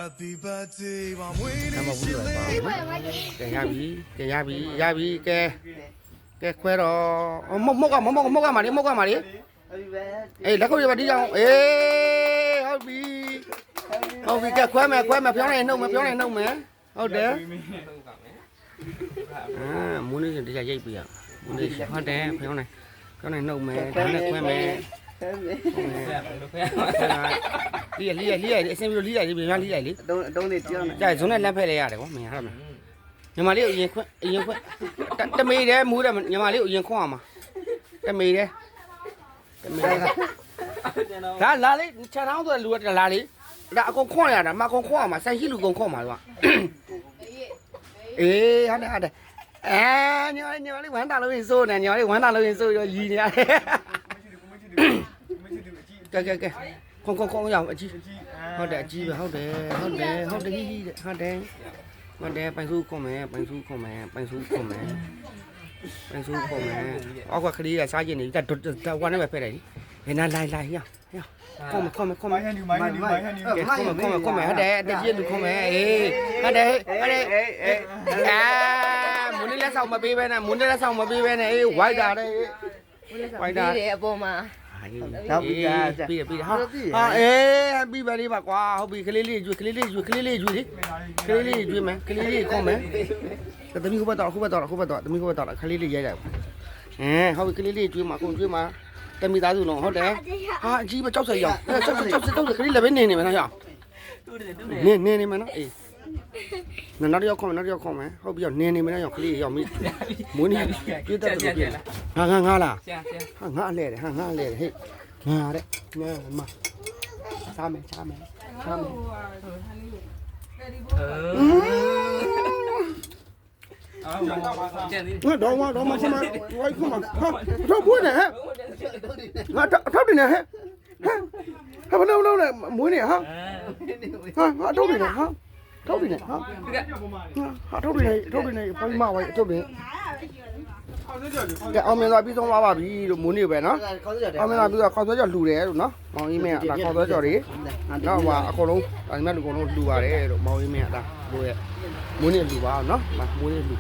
Happy birthday ပါမွေး နံ နေ့ ပါတ် ရှိ ဘူး လေ ပါကဲရပြီကဲခွဲတော့မုတ်ကမာလေးအေးလက်ခုပ်ရပါဒီကြောင်အေးဟုတ်ပြီကဲခွဲမယ်ဖျောင်းနေနှုတ်မယ်ဟုတ်တယ်မွေးနေ့စဉ်တရားရိတ်ပြရမွေးနေ့ဟုတ်တယ်ဖျောင်းနေနှုတ်မယ်ဒါနဲ့ခွဲမယ်လီးရအစင်ပြီးလီးရလေးပြန်လီးရလေး တုံးလေးကြောင်းနေ ကြိုက်ဇုံနဲ့လက်ဖက်လဲရတယ်ကွာမင်းဟုတ်မယ်ညီမလေးကိုအရင်ခွတမေတယ်မူးတယ်ညီမလေးကိုအရင်ခွအောင်မှာတမေတယ်ဒါလာလေးခြံထောင်းဆိုလူကလာလေးဒါအကုန်ခွရတာမအကုန်ခွအောင်မှာဆိုင်ရှိလူကုန်ခွမှာကွာအေးဟုတ်တယ်ညီမလေးဝမ်းတာလို့ရင်စိုးနေညီမလေးဝမ်းတာလို့ရင်စိုးရောရီနေရတယ်ကဲခွန်ရအောင်အကြီးဟုတ်တယ်အကြီးပဲဟုတ်တယ်ပိုင်စုခွန်မယ်အောက်ကကလေးကစားကျင်နေပြီဒါဝါနဲ့ပဲဖက်တယ်လေနာလိုက်ဟေ့ခွန်မ မိုင်းဟန်ဒီခွဟုတ်န်တယ်တကြီးလူခွန်မယ်အေးဟုတ်တယ်မွန်းလေးလက်ဆောင်မပေးဘဲနဲ့အေးဝိုက်တာတဲ့ အပေါ်မှာ တော့ပြီးဟာအေးပြီးပါလေးပါကွာဟုတ်ပြီကလေးလေးကျွေးမယ်ကလေးလေးခွန်မယ်သမီးခုဘက်တော့သမီးခုဘက်တော့ကလေးလေးရိုက်လိုက်ဟုတ်ပြီကလေးလေးကျွေးမှာကုန်ကျွေးမှာတမိသားစုလုံးဟုတ်တယ်ဟာအကြီးပဲကြောက်စရာကြောက်ကလေးလည်းပဲနေမယ်နော်ရနေမယ်နော်အေးနောက်တစ်ယောက်ခွန်မယ်ဟုတ်ပြီနေမယ်နော်ရောကလေးရောက်မိမွေးနေကျွေးတတ်တယ်ပြငါလားငါအလဲတယ်ဟေ့ငါတဲ့မစားမယ်တော့မဆမဝိုက်ခွန်မှာတော့ပွေးနေဟဲ့ငါထောက်တင်နေဟဲ့ဘယ်လိုလုပ်လဲမွေးနေဟာငါထောက်တင်နေဟာထုတ်နေပိုင်းမဝိုင်းထုတ်နေကဲအောင်မြင်သွားပြီးဆုံးသွားပါပြီလို့မိုးနေပဲနော်အောင်မြင်သွားပြီးတော့ခေါက်ဆွဲကြော်လှူတယ်လို့နော်မောင်ကြီးမင်းကဒါခေါက်ဆွဲကြော်တွေနောက်ပါအကုန်လုံးဒါမှမဟုတ်အကုန်လုံးလှူပါတယ်လို့မောင်ကြီးမင်းကဒါလို့ရဲ့မိုးနေလှူပါနော်မိုးနေလှူ